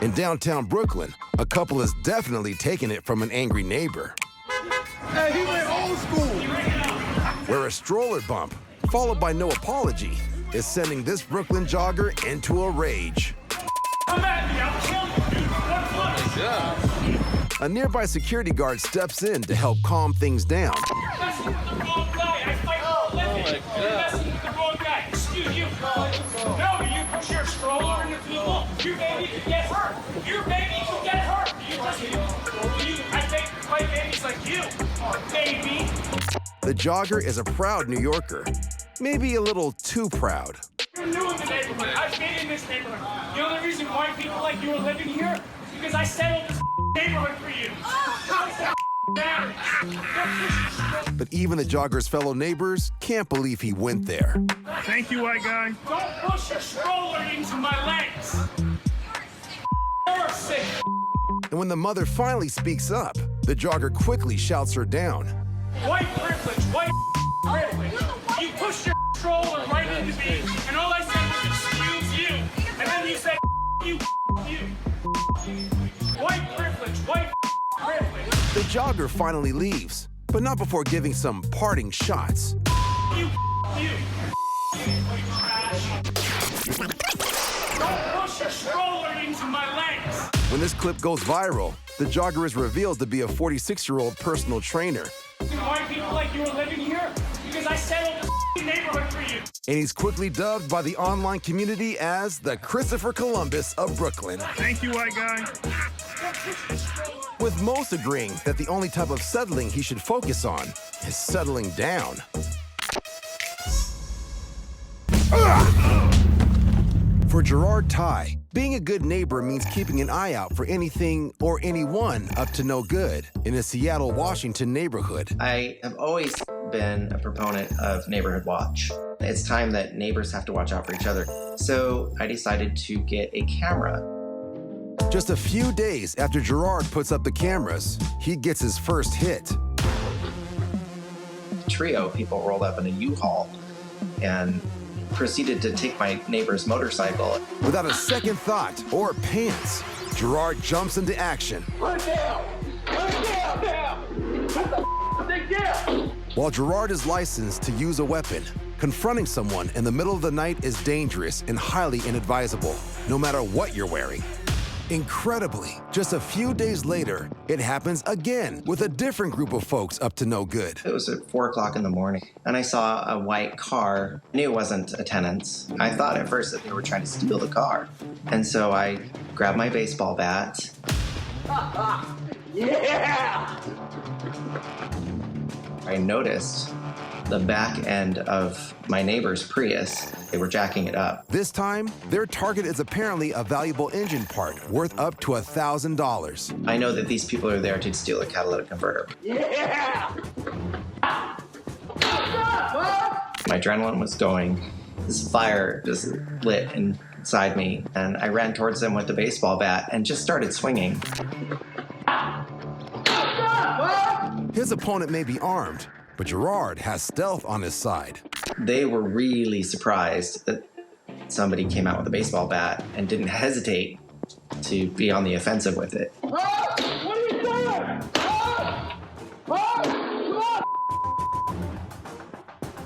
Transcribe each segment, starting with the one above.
In downtown Brooklyn, a couple is definitely taking it from an angry neighbor. Hey, he went old school. Where a stroller bump, followed by no apology, is sending this Brooklyn jogger into a rage. Come at me, I'll kill you, dude. What? A nearby security guard steps in to help calm things down. You're messing with the wrong guy. I fight for a living. You're messing with the wrong guy. Excuse you. No, you push your stroller into people. Your baby could get hurt. Your baby could get hurt. I think my baby's like you, baby. The jogger is a proud New Yorker, maybe a little too proud. You're new in the neighborhood. I've been in this neighborhood. The only reason why people like you are living here is because I settled this neighborhood for you. But even the jogger's fellow neighbors can't believe he went there. Thank you, white guy. Don't push your stroller into my legs. You're sick. And when the mother finally speaks up, the jogger quickly shouts her down. White privilege, white privilege. You pushed your stroller right into me, and all I said was excuse you. And then you said you. White privilege, white privilege. The jogger finally leaves, but not before giving some parting shots. You. Don't push your stroller into my legs. When this clip goes viral, the jogger is revealed to be a 46-year-old personal trainer. Why people like you are living here? Because I settled the neighborhood for you. And he's quickly dubbed by the online community as the Christopher Columbus of Brooklyn. Thank you, white guy. With most agreeing that the only type of settling he should focus on is settling down. For Gerard Ty, being a good neighbor means keeping an eye out for anything or anyone up to no good in a Seattle, Washington neighborhood. I have always been a proponent of neighborhood watch. It's time that neighbors have to watch out for each other. So I decided to get a camera. Just a few days after Gerard puts up the cameras, he gets his first hit. A trio of people rolled up in a U-Haul and proceeded to take my neighbor's motorcycle. Without a second thought or pants, Gerard jumps into action. Put down! Put down now! Put the thing down! While Gerard is licensed to use a weapon, confronting someone in the middle of the night is dangerous and highly inadvisable, no matter what you're wearing. Incredibly, just a few days later, it happens again with a different group of folks up to no good. It was at 4 o'clock in the morning, and I saw a white car. I knew it wasn't a tenant's. I thought at first that they were trying to steal the car. And so I grabbed my baseball bat. Yeah! I noticed the back end of my neighbor's Prius. They were jacking it up. This time, their target is apparently a valuable engine part worth up to $1,000. I know that these people are there to steal a catalytic converter. Yeah! My adrenaline was going. This fire just lit inside me, and I ran towards them with the baseball bat and just started swinging. His opponent may be armed, but Gerard has stealth on his side. They were really surprised that somebody came out with a baseball bat and didn't hesitate to be on the offensive with it. What are you doing?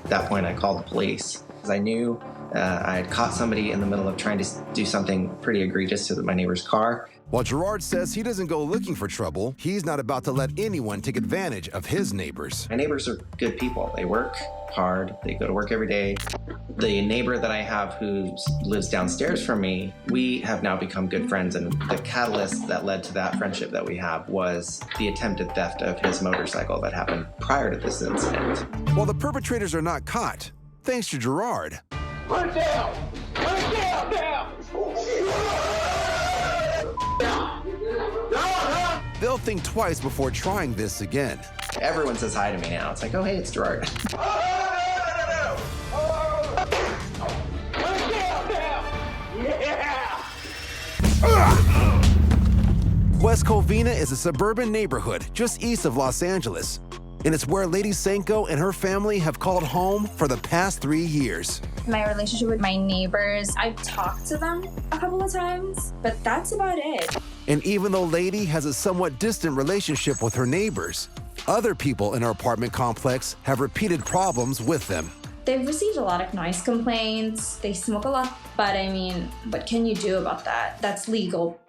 At that point, I called the police because I knew I had caught somebody in the middle of trying to do something pretty egregious to my neighbor's car. While Gerard says he doesn't go looking for trouble, he's not about to let anyone take advantage of his neighbors. My neighbors are good people. They work hard. They go to work every day. The neighbor that I have who lives downstairs from me, we have now become good friends. And the catalyst that led to that friendship that we have was the attempted theft of his motorcycle that happened prior to this incident. While the perpetrators are not caught, thanks to Gerard, Put it down! Put it down now! they'll think twice before trying this again. Everyone says hi to me now. It's like, oh, hey, it's Gerard. West Covina is a suburban neighborhood just east of Los Angeles, and it's where Lady Senko and her family have called home for the past 3 years. My relationship with my neighbors, I've talked to them a couple of times, but that's about it. And even though Lady has a somewhat distant relationship with her neighbors, other people in her apartment complex have repeated problems with them. They've received a lot of noise complaints. They smoke a lot, but I mean, what can you do about that? That's legal.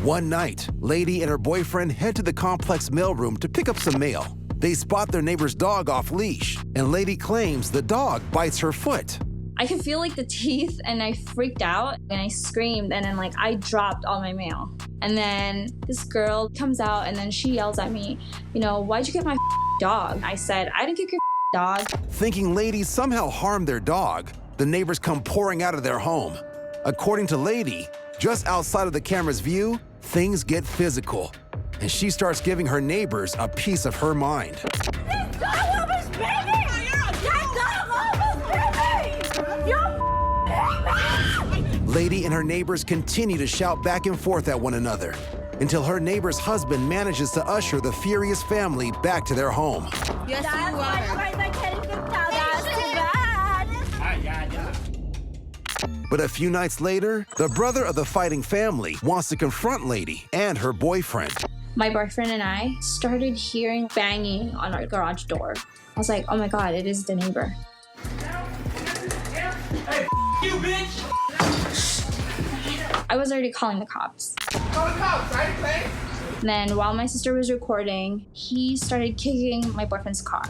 One night, Lady and her boyfriend head to the complex mailroom to pick up some mail. They spot their neighbor's dog off leash, and Lady claims the dog bites her foot. I could feel like the teeth, and I freaked out and I screamed, and then like I dropped all my mail. And then this girl comes out and then she yells at me, you know, why'd you get my dog? I said, I didn't kick your dog. Thinking Lady somehow harmed their dog, the neighbors come pouring out of their home. According to Lady, just outside of the camera's view, things get physical, and she starts giving her neighbors a piece of her mind. This dog almost bit me! That dog almost bit me! You Lady and her neighbors continue to shout back and forth at one another until her neighbor's husband manages to usher the furious family back to their home. Yes, you are. My kid is too bad. But a few nights later, the brother of the fighting family wants to confront Lady and her boyfriend. My boyfriend and I started hearing banging on our garage door. I was like, oh my God, it is the neighbor. Hey, you bitch! I was already calling the cops. Call the cops, right? Thanks. And then while my sister was recording, he started kicking my boyfriend's car.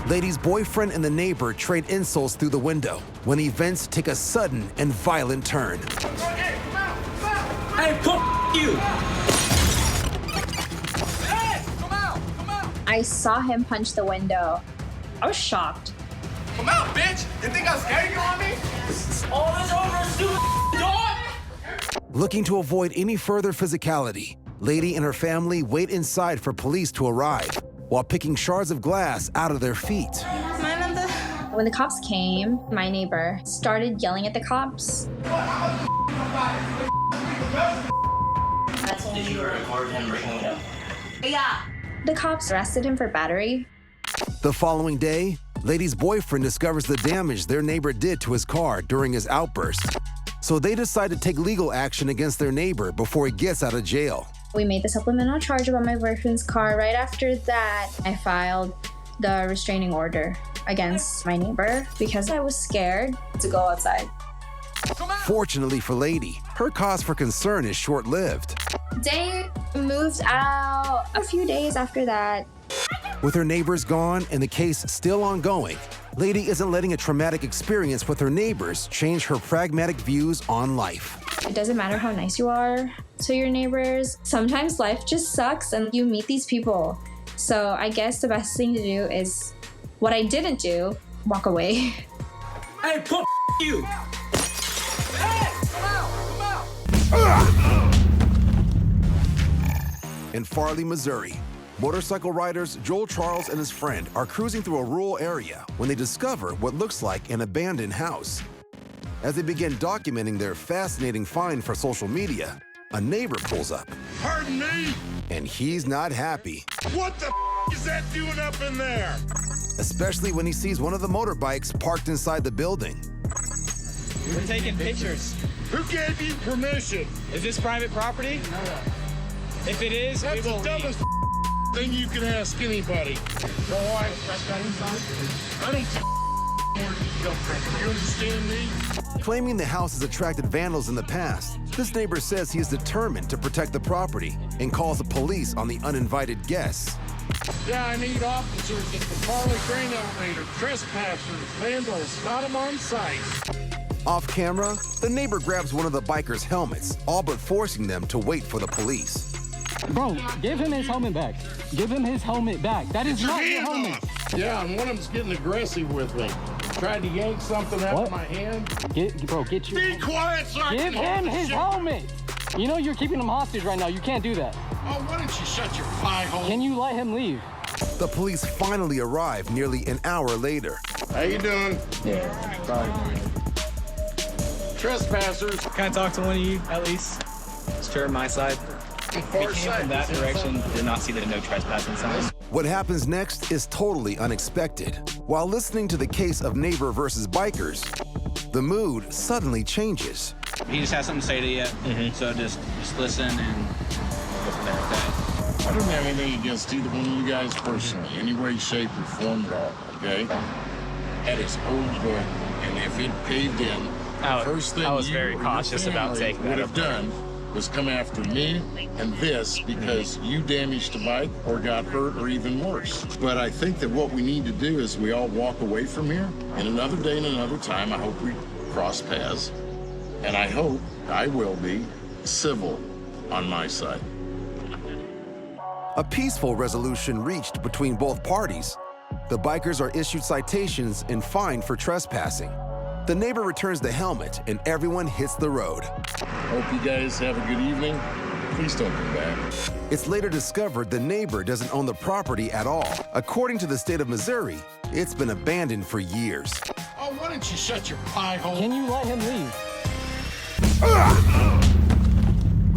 Lady's boyfriend and the neighbor trade insults through the window when events take a sudden and violent turn. Hey, you! I saw him punch the window. I was shocked. Come out, bitch! You think I'm scared you on me? All this over, stupid dog! Looking to avoid any further physicality, Lady and her family wait inside for police to arrive while picking shards of glass out of their feet. When the cops came, my neighbor started yelling at the cops. Did you record him breaking the window? Yeah. The cops arrested him for battery. The following day, Lady's boyfriend discovers the damage their neighbor did to his car during his outburst. So they decide to take legal action against their neighbor before he gets out of jail. We made the supplemental charge about my boyfriend's car. Right after that, I filed the restraining order against my neighbor because I was scared to go outside. Fortunately for Lady, her cause for concern is short-lived. They moved out a few days after that. With her neighbors gone and the case still ongoing, Lady isn't letting a traumatic experience with her neighbors change her pragmatic views on life. It doesn't matter how nice you are to your neighbors. Sometimes life just sucks and you meet these people. So I guess the best thing to do is what I didn't do, walk away. Hey, you! In Farley, Missouri, motorcycle riders Joel Charles and his friend are cruising through a rural area when they discover what looks like an abandoned house. As they begin documenting their fascinating find for social media, a neighbor pulls up. Pardon me? And he's not happy, What the is that doing up in there? especially when he sees one of the motorbikes parked inside the building. We're taking pictures. Who gave you permission? Is this private property? If it is, That's we the will leave. dumbest thing you can ask anybody. Boy, I don't where you come from. You understand me? Claiming the house has attracted vandals in the past, this neighbor says he is determined to protect the property and calls the police on the uninvited guests. Yeah, I need officers at the Farley grain elevator, trespassers, vandals, got them on site. Off camera, the neighbor grabs one of the biker's helmets, all but forcing them to wait for the police. Bro, give him his helmet back. Give him his helmet back. That is not your Hand helmet. off. Yeah, and one of them's getting aggressive with me. Tried to yank something out What? of my hand. Bro, get your... Be quiet so I Give can hold him the his shit. helmet. You know you're keeping him hostage right now. You can't do that. Oh, why don't you shut your pie hole? Can you let him leave? The police finally arrive nearly an hour later. How you doing? Yeah, sorry. Trespassers. Can I talk to one of you, at least? Sure, my side. We came from that direction, did not see the no trespassing sign. What happens next is totally unexpected. While listening to the case of neighbor versus bikers, the mood suddenly changes. He just has something to say to you, so just listen and go from there, okay? I don't have anything against either one of you guys personally, any way, shape, or form at all, okay? That is old hood, and if it paved in, the first thing I was you very or cautious your about family taking that would have up there. done was come after me and this because you damaged a bike or got hurt or even worse. But I think that what we need to do is we all walk away from here, and another day and another time, I hope we cross paths. And I hope I will be civil on my side. A peaceful resolution reached between both parties. The bikers are issued citations and fined for trespassing. The neighbor returns the helmet and everyone hits the road. Hope you guys have a good evening. Please don't come back. It's later discovered the neighbor doesn't own the property at all. According to the state of Missouri, it's been abandoned for years. Oh, why don't you shut your pie hole? Can you let him leave?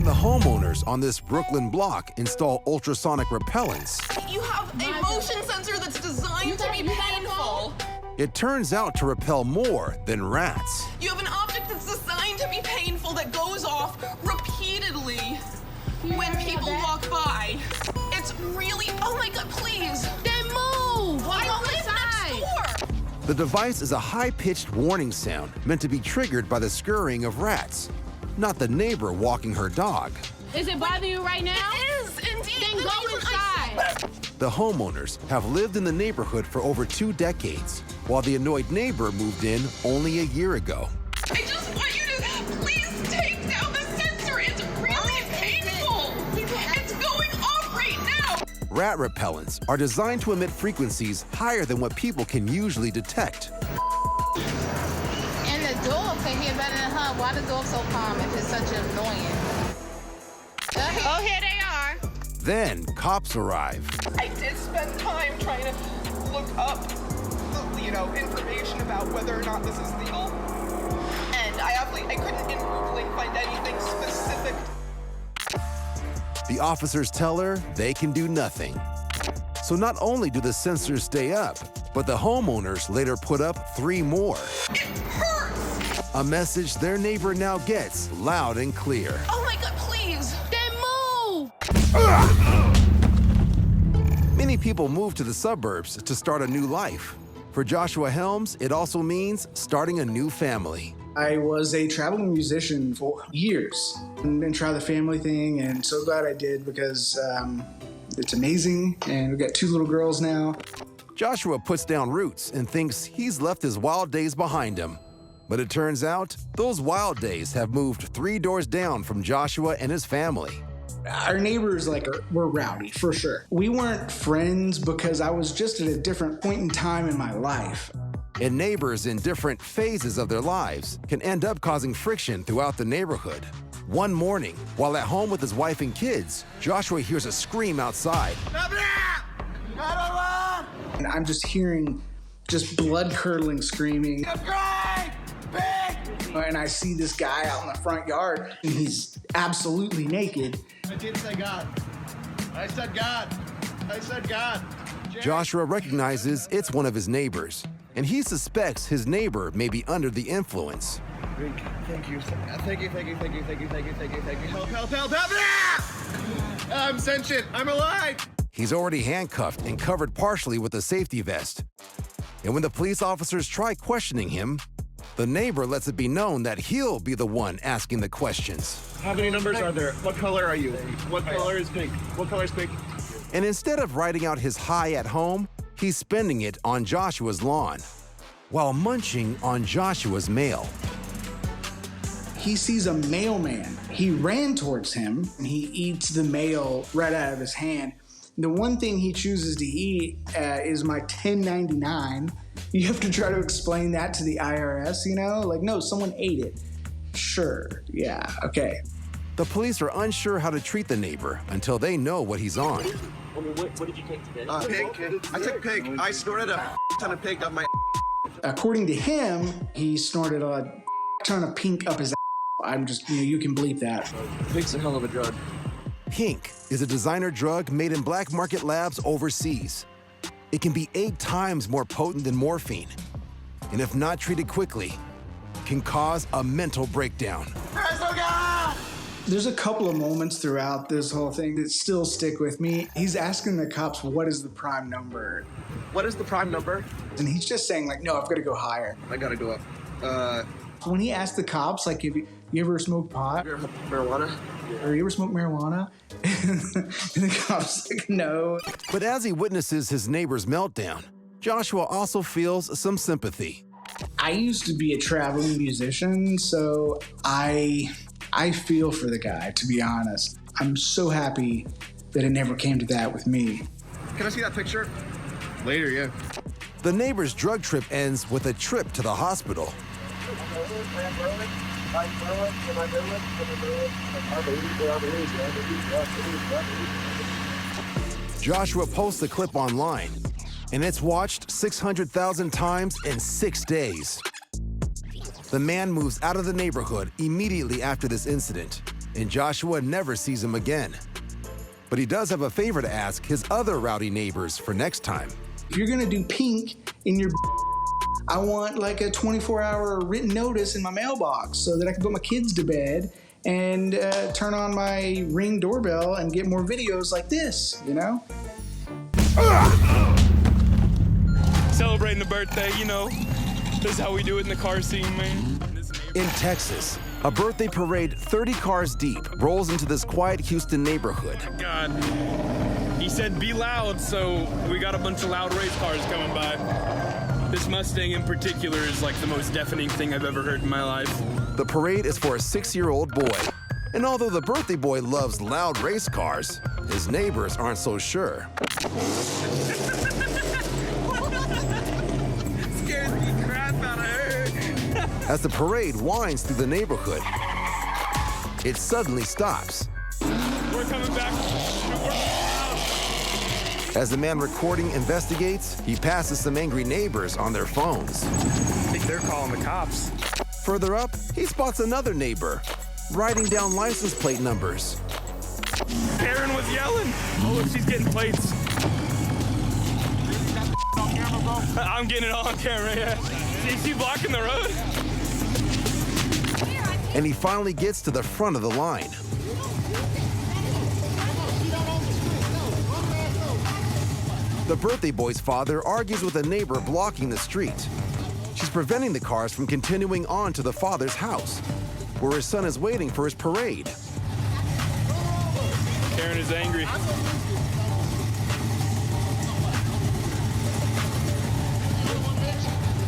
The homeowners on this Brooklyn block install ultrasonic repellents. You have a motion sensor that's designed to be painful. It turns out to repel more than rats. You have an object that's designed to be painful that goes off repeatedly when people walk by. It's really, oh my God, please. Then move. I live next door. The device is a high-pitched warning sound meant to be triggered by the scurrying of rats, not the neighbor walking her dog. Is it bothering you right now? It is, indeed. Then go inside. The homeowners have lived in the neighborhood for over 2 decades, while the annoyed neighbor moved in only a year ago. I just want you to please take down the sensor. It's really painful. It's going off right now. Rat repellents are designed to emit frequencies higher than what people can usually detect. And the dog can hear better than her. Why the dog so calm if it's such an annoying? Oh, here they are. Then cops arrive. I did spend time trying to look up, information about whether or not this is legal. And I couldn't in Googling find anything specific. The officers tell her they can do nothing. So not only do the sensors stay up, but the homeowners later put up 3 more. It hurts! A message their neighbor now gets loud and clear. Oh my God, please! Then move! Many people move to the suburbs to start a new life. For Joshua Helms, it also means starting a new family. I was a traveling musician for years and then try the family thing, and so glad I did because it's amazing, and we've got 2 little girls now. Joshua puts down roots and thinks he's left his wild days behind him. But it turns out those wild days have moved 3 doors down from Joshua and his family. Our neighbors were rowdy, for sure. We weren't friends because I was just at a different point in time in my life. And neighbors in different phases of their lives can end up causing friction throughout the neighborhood. One morning, while at home with his wife and kids, Joshua hears a scream outside. And I'm just hearing blood-curdling screaming. And I see this guy out in the front yard, and he's absolutely naked. I did say God. I said God. I said God. Joshua recognizes it's one of his neighbors, and he suspects his neighbor may be under the influence. Thank you. Help. I'm sentient. I'm alive. He's already handcuffed and covered partially with a safety vest. And when the police officers try questioning him, the neighbor lets it be known that he'll be the one asking the questions. How many numbers are there? What color are you? What color is pink? What color is pink? And instead of writing out his high at home, he's spending it on Joshua's lawn, while munching on Joshua's mail. He sees a mailman. He ran towards him, and he eats the mail right out of his hand. The one thing he chooses to eat is my $10.99. You have to try to explain that to the IRS, no, someone ate it. Sure, yeah, okay. The police are unsure how to treat the neighbor until they know what he's on. What did you take today? Pig. I took pig. I snorted a ton of pig up my. According to him, he snorted a ton of pink up his. I'm just, you can bleep that. Pig's a hell of a drug. Pink is a designer drug made in black market labs overseas. It can be 8 times more potent than morphine, and if not treated quickly, can cause a mental breakdown. There's a couple of moments throughout this whole thing that still stick with me. He's asking the cops, what is the prime number? What is the prime number? And he's just saying, like, no, I've got to go higher. I gotta go up. When he asked the cops, like, if you ever smoked pot? Marijuana? Or you ever smoked marijuana? And the cops like, no. But as he witnesses his neighbor's meltdown, Joshua also feels some sympathy. I used to be a traveling musician, so I feel for the guy, to be honest. I'm so happy that it never came to that with me. Can I see that picture? Later, yeah. The neighbor's drug trip ends with a trip to the hospital. Joshua posts the clip online, and it's watched 600,000 times in 6 days. The man moves out of the neighborhood immediately after this incident, and Joshua never sees him again. But he does have a favor to ask his other rowdy neighbors for next time. If you're gonna do pink in your I want like a 24-hour written notice in my mailbox so that I can put my kids to bed and turn on my Ring doorbell and get more videos like this, you know? Celebrating the birthday, you know. This is how we do it in the car scene, man. In Texas, a birthday parade 30 cars deep rolls into this quiet Houston neighborhood. God, he said be loud, so we got a bunch of loud race cars coming by. This Mustang in particular is like the most deafening thing I've ever heard in my life. The parade is for a 6-year-old boy. And although the birthday boy loves loud race cars, his neighbors aren't so sure. Scares the crap out of her. As the parade winds through the neighborhood, it suddenly stops. We're coming back. As the man recording investigates, he passes some angry neighbors on their phones. I think they're calling the cops. Further up, he spots another neighbor, writing down license plate numbers. Karen was yelling. Oh, look, she's getting plates. I'm getting it on camera, yeah. Is she blocking the road? And he finally gets to the front of the line. The birthday boy's father argues with a neighbor blocking the street. She's preventing the cars from continuing on to the father's house, where his son is waiting for his parade. Karen is angry.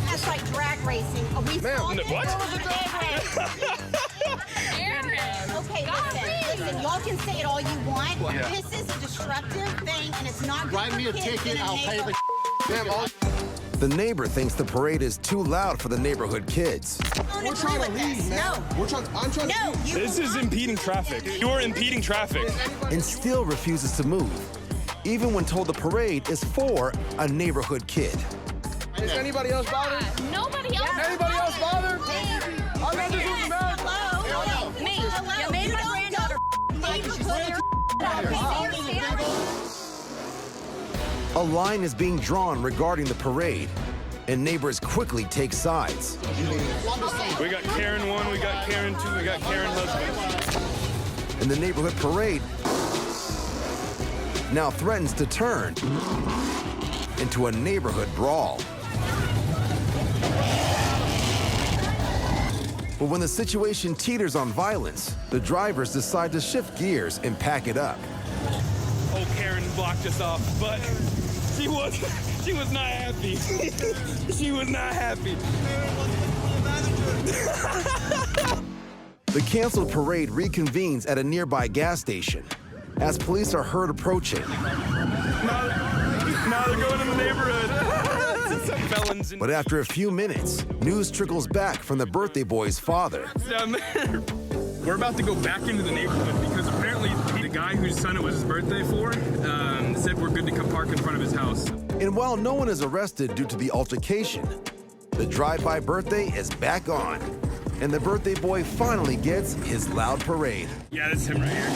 That's like drag racing. Are we what? Okay, listen, y'all can say it all you want. Yeah. This is a destructive thing, and it's not good Write for me a kids ticket, in a I'll pay the neighborhood. The neighbor thinks the parade is too loud for the neighborhood kids. We're trying to leave, man. No. I'm trying No, to you This is impeding traffic. You are impeding traffic. And still refuses to move, even when told the parade is for a neighborhood kid. Is anybody else bothered? Nobody else. Anybody else bothered? I'm not just looking back. Hello. Me. You made my granddaughter A line is being drawn regarding the parade, and neighbors quickly take sides. We got Karen 1, we got Karen 2, we got Karen husband. And the neighborhood parade now threatens to turn into a neighborhood brawl. But when the situation teeters on violence, the drivers decide to shift gears and pack it up. Oh, Karen blocked us off, but she was not happy. She was not happy. The canceled parade reconvenes at a nearby gas station as police are heard approaching. Now they're going in the neighborhood. Some felons in But after a few minutes, news trickles back from the birthday boy's father. down there. We're about to go back into the neighborhood because apparently the guy whose son it was his birthday for said we're good to come park in front of his house. And while no one is arrested due to the altercation, the drive-by birthday is back on, and the birthday boy finally gets his loud parade. Yeah, that's him right here.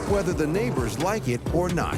whether the neighbors like it or not.